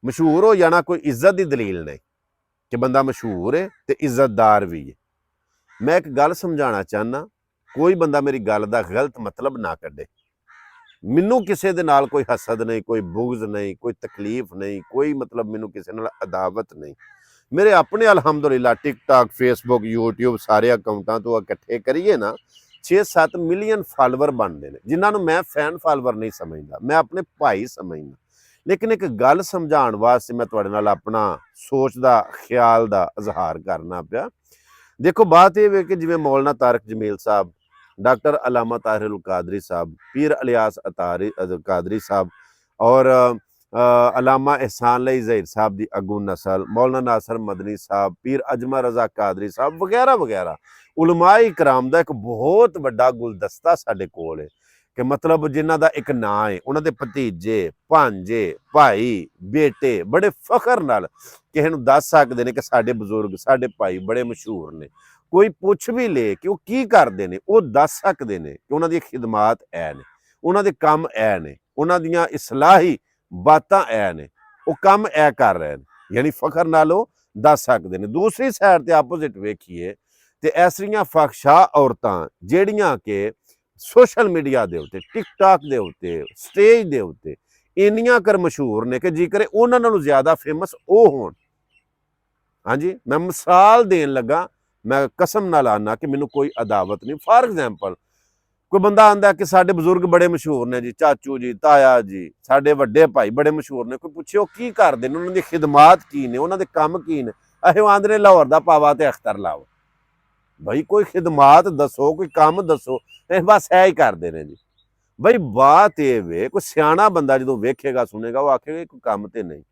मशहूर हो जाना कोई इज्जत की दलील नहीं कि बंदा मशहूर है तो इज्जतदार भी है। मैं एक गल समझाना चाहना, कोई बंदा मेरी गल का गलत मतलब ना कढे। मैनू किसी दे नाल कोई हसद नहीं, कोई बुगज नहीं, कोई तकलीफ नहीं, कोई मतलब मैनू किसी नाल अदावत नहीं। मेरे अपने अलहमदुलिल्लाह टिकटॉक, फेसबुक, यूट्यूब सारे अकाउंटां तो इकट्ठे करिए ना 6-7 मिलियन फॉलोवर बनते हैं, जिन्होंने मैं फैन फॉलोवर नहीं समझता, मैं अपने भाई समझना। लेकिन एक गल समझाने वास्ते मैं तुहाडे नाल अपना सोच का ख्याल का इजहार करना पिया। देखो बात यह है कि जिवें मौलाना तारक जमील साहब, डॉक्टर अलामा ताहिर अल कादरी साहब, पीर इलियास अतारी कादरी साहब और अलामा एहसान लई ज़हीर साहब की अगू नस्ल, मौलाना नासर मदनी साहब, पीर अजमा रजा कादरी साहब वगैरह वगैरह उलमाए कराम का एक बहुत वड्डा गुलदस्ता साडे कोल है कि मतलब जिन्हां दा एक नां है, उन्हां दे भतीजे, भांजे, भाई, बेटे बड़े फखर नाल किसी नूं दस सकदे ने कि साडे बजुर्ग, साडे भाई बड़े मशहूर ने। कोई पुछ भी ले कि वो की करते हैं, वो दस सकते हैं कि उन्होंने खिदमात है ने, उन्होंने काम है ने, उन्होंने इसलाही बातां है ने, वो काम है कर रहे हैं, यानी फखर नालों दस सकते हैं। दूसरी साइड ते आपोजिट वेखिए तो ऐसियां फखशा औरतां ਜਿਹੜੀਆਂ कि सोशल मीडिया के उत्ते, टिकटॉक के उत्ते, स्टेज के उत्ते ਇੰਨੀਆਂ कर मशहूर ने कि जेकर उन्हां नालों ज़्यादा फेमस वो होण। हाँ जी, मैं मिसाल देन लगा, मैं कसम नाल आना कि मैनू कोई अदावत नहीं। फॉर एग्जाम्पल कोई बंदा आंदा कि साडे बजुर्ग बड़े मशहूर ने जी, चाचू जी, ताया जी, साडे वड्डे भाई बड़े मशहूर ने, कोई पुछे की करदे ने, उन्हां दी खिदमात की ने, उन्हां दे काम की ने, असीं आंदे ने लाहौर दा पावा ते अख्तर लाओ। भाई कोई खिदमात दसो, कोई काम दसो, बस है ही करदे ने जी। भाई बात ये वे कोई सियाणा बंदा जो वेखेगा सुनेगा वो आखेगा कोई काम ते नहीं,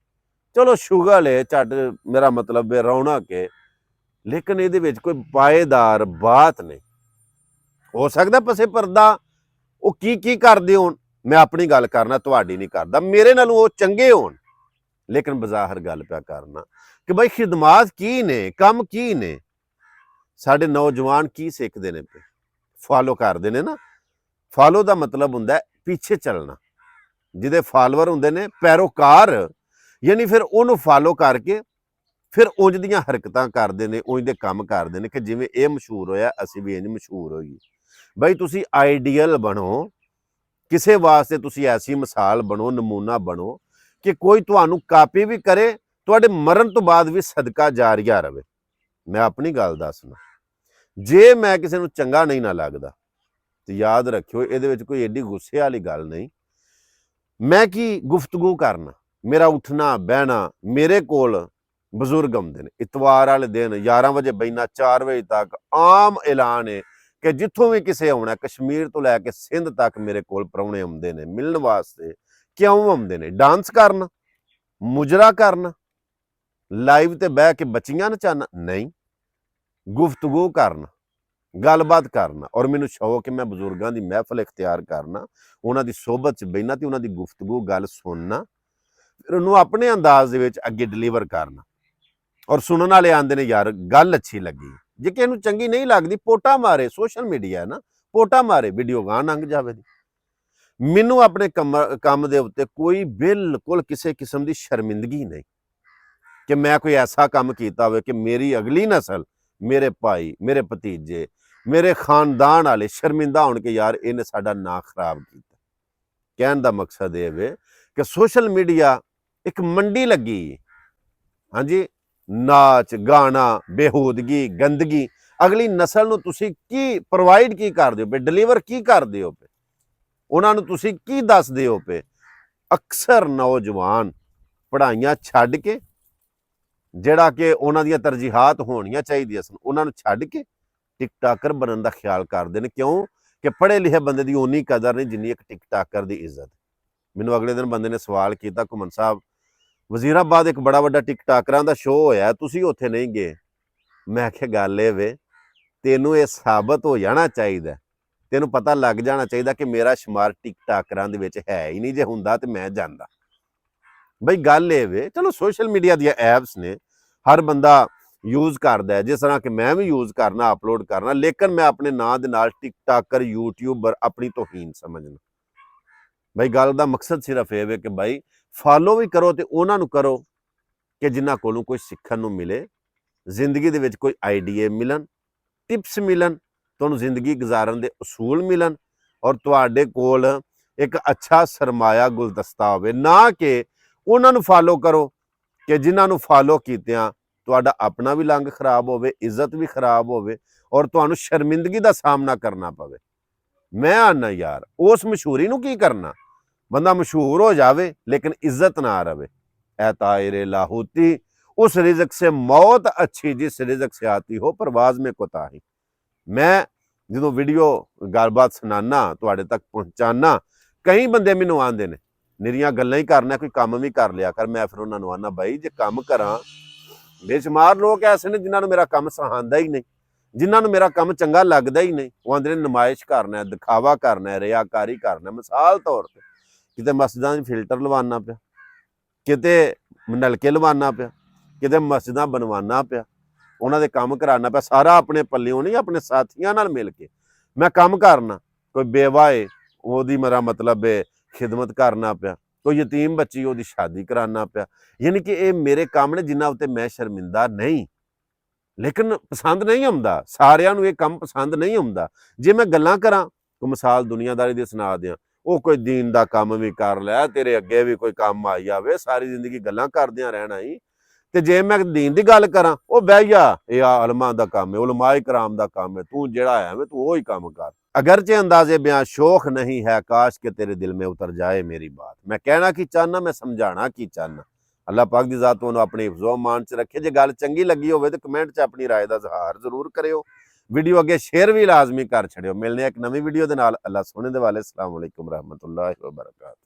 चलो शुगल है झट मेरा मतलब है रौनक है, लेकिन ये कोई पाएदार बात नहीं। हो सकता पसे परदा वो की करते हो, मैं अपनी गल करना, तुहाडी नहीं करता, मेरे नालों वो चंगे हो, लेकिन बज़ाहिर गल पिया करना कि भाई खिदमात की ने, काम की ने, साडे नौजवान की सीखते हैं पे, फॉलो करते हैं ना। फॉलो का मतलब हुंदा पीछे चलना, जिहदे फॉलोवर हुंदे ने पैरोकार, यानी फिर उन्होंने फॉलो करके फिर उंज दियां हरकतां करते हैं, उंज दे काम करते हैं कि जिवें ये मशहूर होया असीं भी इंज मशहूर होईए। बई तुसीं आइडियल बनो, किसी वास्ते तुसीं ऐसी मिसाल बनो, नमूना बनो कि कोई तुहानूं कापी भी करे, तुहाडे मरण तो बाद भी सदका जारिया रहे। मैं अपनी गल दसना, जे मैं किसी नूं चंगा नहीं ना लगदा तो याद रखियो इहदे विच कोई एडी गुस्से वाली गल नहीं। मैं की गुफ्तगू करना, मेरा उठना बहना, मेरे कोल बजुर्ग आउंदे ने, इतवार वाले दिन 11 वजे बहना 4 बजे तक आम ऐलान है कि जिथों भी किसी आउणा, कश्मीर तो लैके सिंध तक मेरे कोल प्राहुणे आउंदे ने मिलण वास्ते। क्यों आउंदे ने? डांस करना, मुजरा करना, लाइव ते बह के बच्चियां नचाना नहीं, गुफ्तगू करना, गलबात करना। और मैनूं शौक है मैं बजुर्गों की महफिल इख्तियार करना, उन्होंने सोहबत च बहना तो उन्होंने गुफ्तगू गल सुनना, फिर उन्होंने अपने अंदाज दे विच अगे डिलीवर करना। और सुनने वाले आंदे ने यार गल अच्छी लगी, जे किसी नूं चंगी नहीं लगती पोटा मारे, सोशल मीडिया है ना, पोटा मारे, वीडियो गां लंघ जावे। मैनूं अपने काम दे उत्ते कोई बिल्कुल किसी किस्म की शर्मिंदगी नहीं कि मैं कोई ऐसा काम किया हो कि मेरी अगली नस्ल, मेरे भाई, मेरे भतीजे, मेरे खानदान वाले शर्मिंदा होण के यार इन्हें साडा नां खराब किया। कहण दा मकसद ये वे कि सोशल मीडिया एक मंडी लगी। हाँ जी, नाच गाना, बेहूदगी, गंदगी, अगली नस्ल नूं तुसीं की प्रोवाइड की करदे हो पे, डिलीवर की करदे हो पे, उन्हां नूं तुसीं की दसदे हो पे। अक्सर नौजवान पढ़ाइयां छड्ड के, जिहड़ा कि उन्हां दियां तरजीहात होणियां चाहीदियां सन, उन्हां नूं छड्ड के टिकटाकर बनने का ख्याल करते हैं। क्यों कि पढ़े लिखे बंदे की उन्नी कदर नहीं जिन्नी एक टिकटाकर की इज्जत। मैनूं अगले दिन बंदे ने सवाल किया, घुमन साहब वजीराबाद एक बड़ा वड्डा टिकटाकरां दा शो होया, तुसीं उत्थे नहीं गए। मैं आख्या गल ये वे, तेनों ये साबित हो जाना चाहिए, तेनों पता लग जाना चाहिए कि मेरा शुमार टिकटाकरां दे विच है ही नहीं, जे हुंदा ते मैं जांदा। बई गल ये वे, चलो सोशल मीडिया दी ऐप्स ने, हर बंदा यूज़ करता है, जिस तरह कि मैं भी यूज़ करना, अपलोड करना, लेकिन मैं अपने नां दे नाल टिकटाकर, यूट्यूबर अपनी तौहीन समझना। भाई गल दा मकसद सिर्फ ये वे कि भाई ਫਾਲੋ ਵੀ ਕਰੋ ਤੇ ਉਹਨਾਂ ਨੂੰ ਕਰੋ ਕਿ ਜਿਨ੍ਹਾਂ ਕੋਲੋਂ ਕੋਈ ਸਿੱਖਣ ਨੂੰ ਮਿਲੇ, ਜ਼ਿੰਦਗੀ ਦੇ ਵਿੱਚ ਕੋਈ ਆਈਡੀਏ ਮਿਲਣ, ਟਿਪਸ ਮਿਲਣ, ਤੁਹਾਨੂੰ ਜ਼ਿੰਦਗੀ ਗੁਜ਼ਾਰਨ ਦੇ ਉਸੂਲ ਮਿਲਣ ਔਰ ਤੁਹਾਡੇ ਕੋਲ ਇੱਕ ਅੱਛਾ ਸਰਮਾਇਆ ਗੁਲਦਸਤਾ ਹੋਵੇ। ਨਾ ਕਿ ਉਹਨਾਂ ਨੂੰ ਫਾਲੋ ਕਰੋ ਕਿ ਜਿਨ੍ਹਾਂ ਨੂੰ ਫਾਲੋ ਕੀਤਿਆਂ ਤੁਹਾਡਾ ਆਪਣਾ ਵੀ ਲੰਗ ਖਰਾਬ ਹੋਵੇ, ਇੱਜ਼ਤ ਵੀ ਖਰਾਬ ਹੋਵੇ ਔਰ ਤੁਹਾਨੂੰ ਸ਼ਰਮਿੰਦਗੀ ਦਾ ਸਾਹਮਣਾ ਕਰਨਾ ਪਵੇ। ਮੈਂ ਆਨਾ ਯਾਰ, ਉਸ ਮਸ਼ਹੂਰੀ ਨੂੰ ਕੀ ਕਰਨਾ? ਬੰਦਾ ਮਸ਼ਹੂਰ ਹੋ ਜਾਵੇ ਲੇਕਿਨ ਇੱਜ਼ਤ ਨਾ ਰਵੇ। ਐ ਤਾਇਰੇ ਲਾਹੂਤੀ ਉਸ ਰਿਜ਼ਕ ਸੇ ਮੌਤ ਅੱਛੀ ਜਿਸ ਰਿਜ਼ਕ ਸੇ ਆਤੀ ਹੋ ਪਰਵਾਜ਼ ਮੇ ਕੋਤਾਹੀ। ਮੈਂ ਜਦੋਂ ਵੀਡੀਓ ਗੱਲਬਾਤ ਸੁਣਾਨਾ, ਤੁਹਾਡੇ ਤੱਕ ਪਹੁੰਚਾਨਾ, ਕਈ ਬੰਦੇ ਮੈਨੂੰ ਆਂਦੇ ਨੇ ਨਿਰੀਆਂ ਗੱਲਾਂ ਹੀ ਕਰਨਾ, ਕੋਈ ਕੰਮ ਵੀ ਕਰ ਲਿਆ ਕਰ। ਮੈਂ ਫਿਰ ਉਹਨਾਂ ਨੂੰ ਆਨਾ, ਬਾਈ ਜੇ ਕੰਮ ਕਰਾਂ, ਬੇਸ਼ੁਮਾਰ ਲੋਕ ਐਸੇ ਨੇ ਜਿਨ੍ਹਾਂ ਨੂੰ ਮੇਰਾ ਕੰਮ ਸਹਾਂਦਾ ਹੀ ਨਹੀਂ, ਜਿਨ੍ਹਾਂ ਨੂੰ ਮੇਰਾ ਕੰਮ ਚੰਗਾ ਲੱਗਦਾ ਹੀ ਨਹੀਂ। ਉਹ ਆਂਦੇ ਨੇ ਨਮਾਇਸ਼ ਕਰਨਾ, ਦਿਖਾਵਾ ਕਰਨਾ, ਰਿਆਕਾਰੀ ਕਰਨਾ। ਮਿਸਾਲ ਤੌਰ ਤੇ ਕਿਤੇ ਮਸਜਿਦਾਂ 'ਚ ਫਿਲਟਰ ਲਵਾਉਣਾ ਪਿਆ, ਕਿਤੇ ਨਲਕੇ ਲਵਾਉਣਾ ਪਿਆ, ਕਿਤੇ ਮਸਜਿਦਾਂ ਬਣਵਾਉਣਾ ਪਿਆ, ਉਹਨਾਂ ਦੇ ਕੰਮ ਕਰਾਉਣਾ ਪਿਆ, ਸਾਰਾ ਆਪਣੇ ਪੱਲਿਓਂ ਨਹੀਂ, ਆਪਣੇ ਸਾਥੀਆਂ ਨਾਲ ਮਿਲ ਕੇ ਮੈਂ ਕੰਮ ਕਰਨਾ। ਕੋਈ ਬੇਵਾ ਏ, ਉਹਦੀ ਮੇਰਾ ਮਤਲਬ ਹੈ ਖਿਦਮਤ ਕਰਨਾ ਪਿਆ, ਕੋਈ ਯਤੀਮ ਬੱਚੀ ਉਹਦੀ ਸ਼ਾਦੀ ਕਰਾਉਣਾ ਪਿਆ। ਯਾਨੀ ਕਿ ਇਹ ਮੇਰੇ ਕੰਮ ਨੇ ਜਿਨ੍ਹਾਂ ਉੱਤੇ ਮੈਂ ਸ਼ਰਮਿੰਦਾ ਨਹੀਂ, ਲੇਕਿਨ ਪਸੰਦ ਨਹੀਂ ਆਉਂਦਾ ਸਾਰਿਆਂ ਨੂੰ, ਇਹ ਕੰਮ ਪਸੰਦ ਨਹੀਂ ਆਉਂਦਾ। ਜੇ ਮੈਂ ਗੱਲਾਂ ਕਰਾਂ, ਕੋਈ ਮਿਸਾਲ ਦੁਨੀਆਦਾਰੀ ਦੀ ਸੁਣਾ ਦਿਆਂ, ਉਹ ਕੋਈ ਦੀਨ ਦਾ ਕੰਮ ਵੀ ਕਰ ਲਿਆ, ਤੇਰੇ ਅੱਗੇ ਵੀ ਕੋਈ ਕੰਮ ਆਈ ਜਾਵੇ, ਸਾਰੀ ਜ਼ਿੰਦਗੀ ਗੱਲਾਂ ਕਰਦਿਆਂ ਰਹਿਣਾ ਹੀ। ਤੇ ਜੇ ਮੈਂ ਦੀਨ ਦੀ ਗੱਲ ਕਰਾਂ, ਉਹ ਬਹਿ ਜਾ, ਇਹ ਆਲਮਾਂ ਦਾ ਕੰਮ ਹੈ, ਉਲਮਾਏ ਕਰਾਮ ਦਾ ਕੰਮ ਹੈ, ਤੂੰ ਜਿਹੜਾ ਹੈ ਤੂੰ ਉਹੀ ਕੰਮ ਕਰ। ਅਗਰਚੇ ਅੰਦਾਜ਼ੇ ਬਿਆਨ ਸ਼ੌਖ ਨਹੀਂ ਹੈ, ਕਾਸ਼ ਕਿ ਤੇਰੇ ਦਿਲ में उतर जाए मेरी बात। मैं कहना की चाहना, मैं समझाना की चाहना। अल्लाह पाक दी ज़ात तुहानूं अपने हिफ्ज़ो अमान च रखे। जे गल चंगी लगी होवे तो कमेंट च अपनी राय दा इज़हार जरूर करियो। वीडियो अगे शेयर भी लाजमी कर छड़ियो। मिलने एक नवी वीडियो दे नाल। अल्लाह सोहणे दे वाले। अस्सलाम वालेकुम रहमतुल्लाहि व बरकातुहू।